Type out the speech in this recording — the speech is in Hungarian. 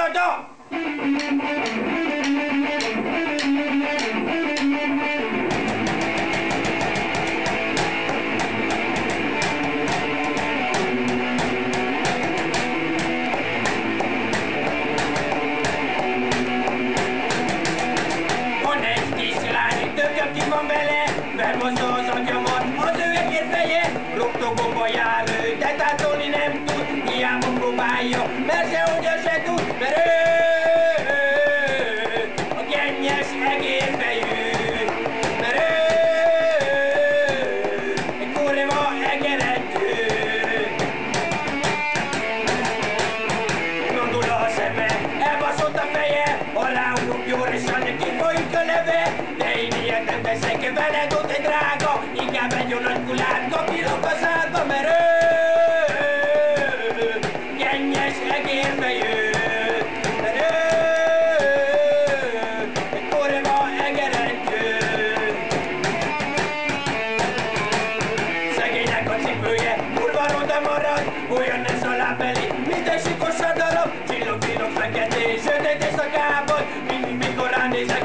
oda! Ki van vele, felmondja az agyamat, az ő egész feje, roktogóba jár ő, de tátolni nem tud, hiába próbálja, mert sehogy se tud, mert ő a gennyes egérfejű, mert ő egy kurva egeredő. Nyomdul a szeme, elbaszott a feje, aláugrok gyorsan, kifolyik a neve, de én ilyet nem veszek veled, ott egy drága, inkább egy olyan kulát kapírok a szádba, mert ő gennyes egérfejű, mert ő egy kurva egeredő. Szegénynek a cipője, kurva ronda marad, olyan ez a lábbeli, mint egy sikos darab, csillog-csillog fekete, sötét éjszakában, mikor ránézek,